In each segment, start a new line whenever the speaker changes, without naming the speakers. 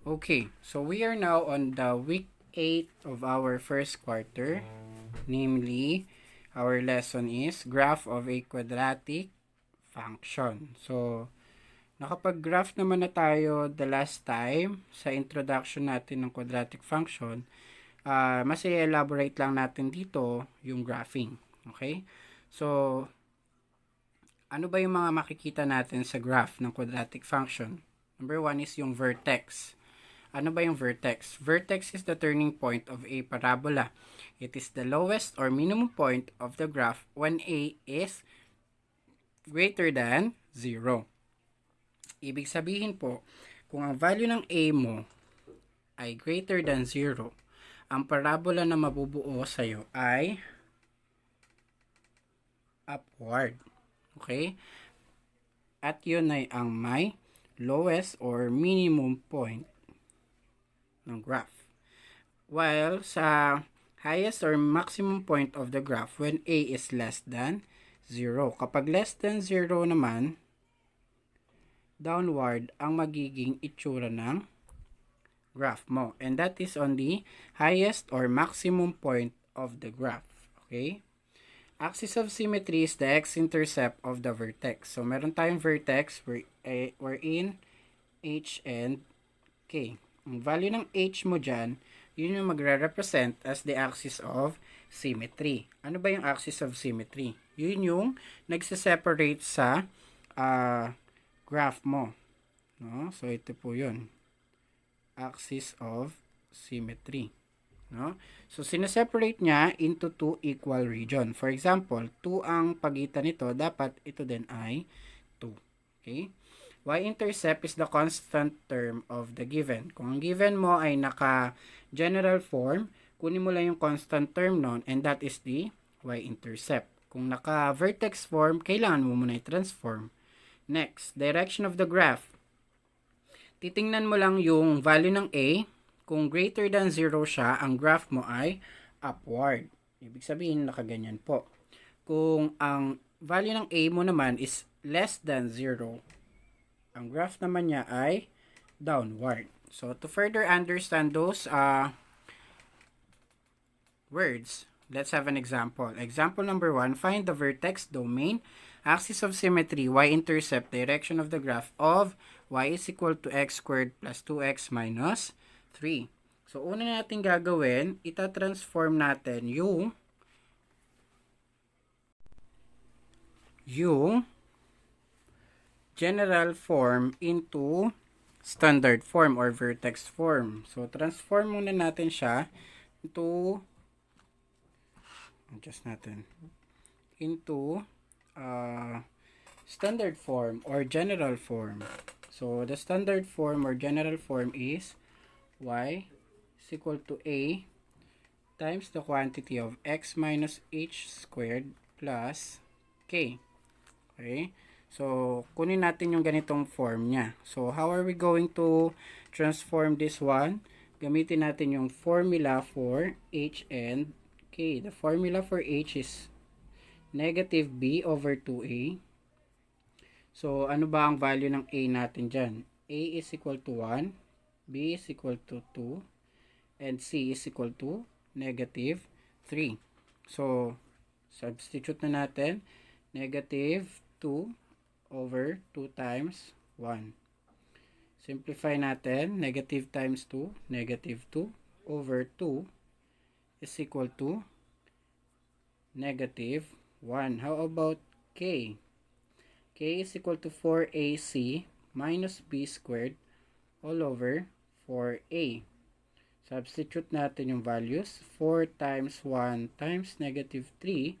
Okay, so we are now on the week 8 of our first quarter. Namely, our lesson is graph of a quadratic function. So, nakapag-graph naman na tayo the last time sa introduction natin ng quadratic function. Mas i-elaborate lang natin dito yung graphing. Okay? So, ano ba yung mga makikita natin sa graph ng quadratic function? Number 1 is yung vertex. Ano ba yung vertex? Vertex is the turning point of a parabola. It is the lowest or minimum point of the graph when a is greater than 0. Ibig sabihin po, kung ang value ng a mo ay greater than 0, ang parabola na mabubuo sa'yo ay upward. Okay? At yun ay ang may lowest or minimum point ng graph. While sa highest or maximum point of the graph when a is less than 0. Kapag less than 0 naman, downward ang magiging itsura ng graph mo. And that is on the highest or maximum point of the graph. Okay? Axis of symmetry is the x-intercept of the vertex. So, meron tayong vertex wherein h and k. Ang value ng h mo dyan, yun yung magre-represent as the axis of symmetry. Ano ba yung axis of symmetry? Yun yung nagsiseparate sa graph mo. No? So, ito po yun. Axis of symmetry. No? So, sineseparate niya into two equal region. For example, 2 ang pagitan nito, dapat ito din ay 2. Okay? Y-intercept is the constant term of the given. Kung ang given mo ay naka-general form, kunin mo lang yung constant term nun, and that is the y-intercept. Kung naka-vertex form, kailangan mo muna i-transform. Next, direction of the graph. Titingnan mo lang yung value ng a. Kung greater than 0 siya, ang graph mo ay upward. Ibig sabihin, nakaganyan po. Kung ang value ng a mo naman is less than 0, ang graph naman niya ay downward. So, to further understand those words, let's have an example. Example number 1, find the vertex, domain, axis of symmetry, y-intercept, direction of the graph of y is equal to x squared plus 2x minus 3. So, una natin gagawin, ita-transform natin yung general form into standard form or vertex form. So, transform muna natin siya into standard form or general form. So, the standard form or general form is y is equal to a times the quantity of x minus h squared plus k. Okay? So, kunin natin yung ganitong form niya. So, how are we going to transform this one? Gamitin natin yung formula for h and k. The formula for h is negative b over 2a. So, ano ba ang value ng a natin dyan? A is equal to 1, b is equal to 2, and c is equal to negative 3. So, substitute na natin. Negative 2 over 2 times 1. Simplify natin. Negative times 2, negative 2 over 2 is equal to negative 1. How about k? K is equal to 4ac minus b squared all over 4a. Substitute natin yung values. 4 times 1 times negative 3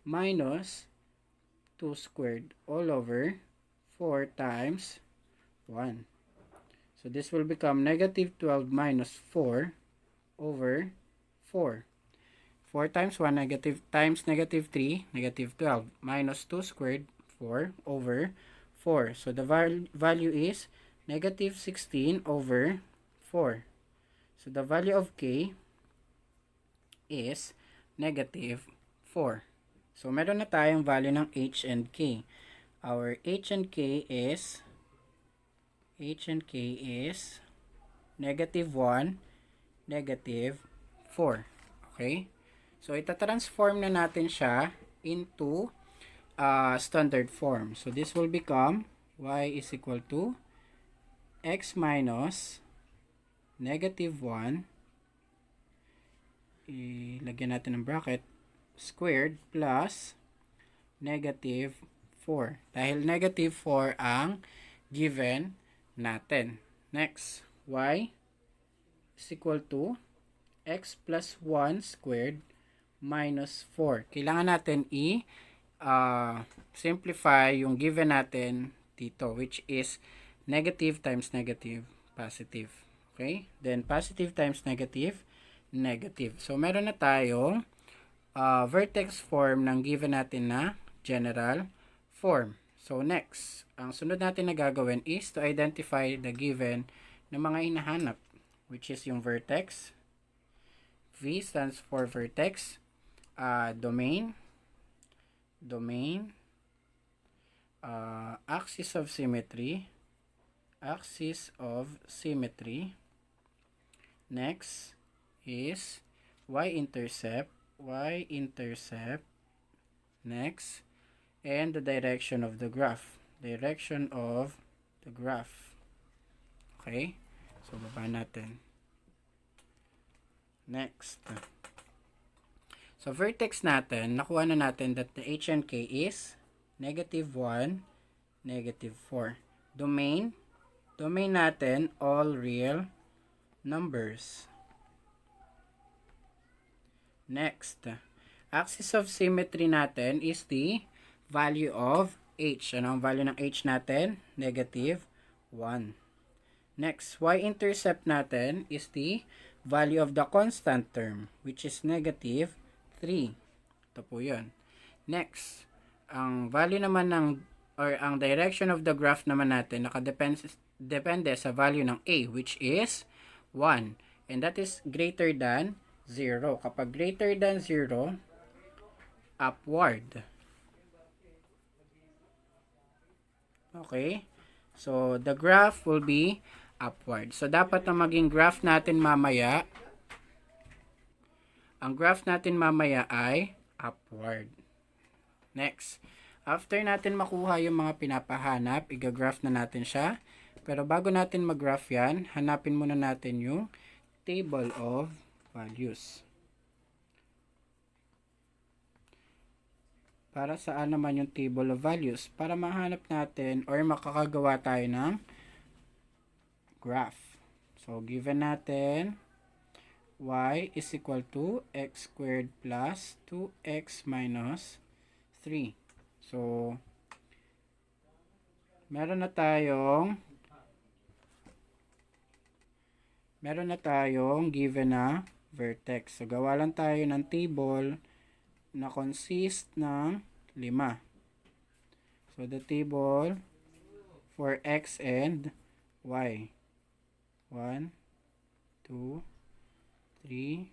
minus 2 squared all over 4 times 1. So, this will become negative 12 minus 4 over 4. 4 times 1 negative times negative 3, negative 12 minus 2 squared, 4 over 4. So, the value is negative 16 over 4. So, the value of k is negative 4. So, meron na tayong value ng h and k. Our h and k is negative 1, negative 4. Okay? So, itatransform na natin siya into standard form. So, this will become y is equal to x minus negative 1, ilagyan natin ng bracket, squared plus negative 4. Dahil negative 4 ang given natin. Next, y is equal to x plus 1 squared minus 4. Kailangan natin simplify yung given natin dito, which is negative times negative, positive. Okay? Then, positive times negative, negative. So, meron na tayong vertex form ng given natin na general form. So, next, ang sunod natin na gagawin is to identify the given na mga hinahanap, which is yung vertex. V stands for vertex, domain, axis of symmetry, next is Y-intercept, next, and the direction of the graph, okay, so baba natin. Next, so vertex natin, nakuha na natin that the h and k is negative 1, negative 4. Domain natin, all real numbers. Next, axis of symmetry natin is the value of h. Ano ang value ng h natin? Negative 1. Next, y-intercept natin is the value of the constant term, which is negative 3. Ito po yun. Next, ang value naman ang direction of the graph naman natin depende sa value ng a, which is 1. And that is greater than 0. Kapag greater than 0, upward. Okay? So, the graph will be upward. So, dapat na maging graph natin mamaya, ang graph natin mamaya ay upward. Next, after natin makuha yung mga pinapahanap, i-graph na natin siya. Pero bago natin mag-graph yan, hanapin muna natin yung table of values. Para saan naman yung table of values? Para mahanap natin or makakagawa tayo ng graph. So, given natin y is equal to x squared plus 2x minus 3. So, meron na tayong given na vertex. So, gawa lang tayo ng table na consist ng 5. So, the table for x and y. 1, 2, 3,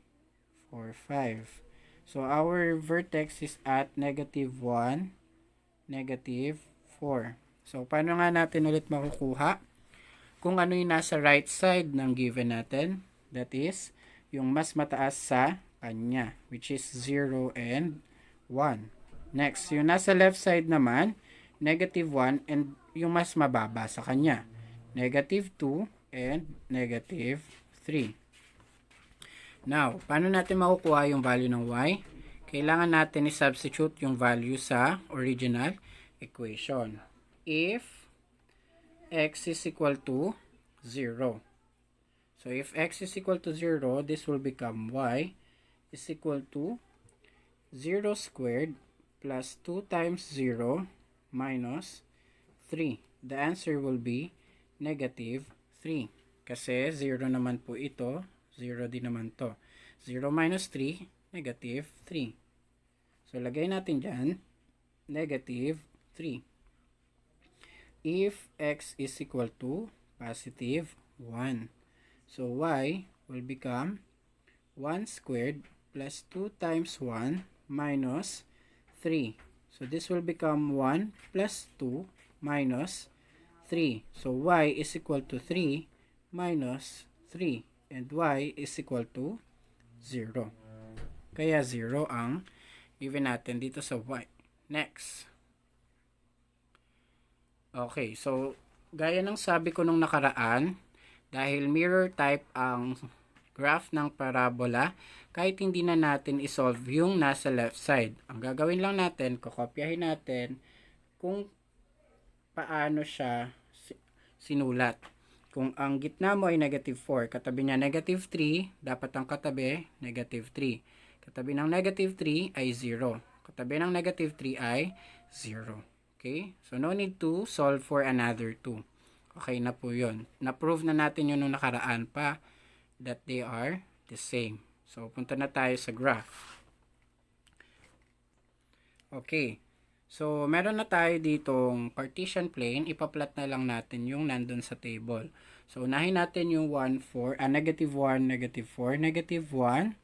4, 5. So, our vertex is at negative 1, negative 4. So, paano nga natin ulit makukuha? Kung ano yung nasa right side ng given natin, that is, yung mas mataas sa kanya, which is 0 and 1. Next, yung nasa left side naman, negative 1 and yung mas mababa sa kanya, negative 2 and negative 3. Now, paano natin makukuha yung value ng y? Kailangan natin i-substitute yung value sa original equation. If x is equal to 0. So, if x is equal to 0, this will become y is equal to 0 squared plus 2 times 0 minus 3. The answer will be negative 3. Kasi 0 naman po ito, 0 din naman to. 0 minus 3, negative 3. So, lagay natin dyan, negative 3. If x is equal to positive 1. So, y will become 1 squared plus 2 times 1 minus 3. So, this will become 1 plus 2 minus 3. So, y is equal to 3 minus 3. And y is equal to 0. Kaya 0 ang given natin dito sa y. Next. Okay, so gaya ng sabi ko nung nakaraan, dahil mirror type ang graph ng parabola, kahit hindi na natin isolve yung nasa left side. Ang gagawin lang natin, kokopyahin natin kung paano siya sinulat. Kung ang gitna mo ay negative 4, katabi niya negative 3, dapat ang katabi negative 3. Katabi ng negative 3 ay 0. Katabi ng negative 3 ay 0. Okay? So, no need to solve for another 2. Okay na po yun. Na-prove na natin yun nung nakaraan pa that they are the same. So, punta na tayo sa graph. Okay. So, meron na tayo ditong partition plane. Ipa-plot na lang natin yung nandun sa table. So, unahin natin yung 1, 4, negative 1, negative 4, negative 1,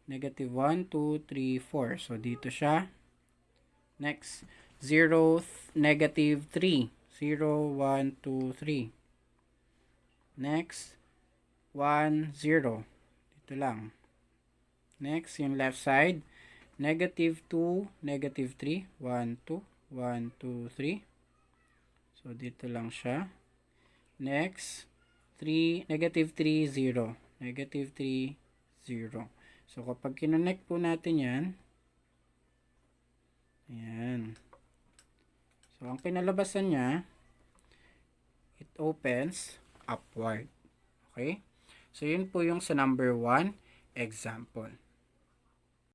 negative 1, 2, 3, 4. So, dito siya. Next, 0, negative 3. 0, 1, 2, 3. Next, 1, 0. Dito lang. Next, yung left side. Negative 2, negative 3. 1, 2, 1, 2, 3. So, dito lang siya. Next, 3, negative 3, 0. Negative 3, 0. So, kapag kinonect po natin yan, ayan. So, ang kinalabasan niya, it opens upward. Okay? So, yun po yung sa number 1 example.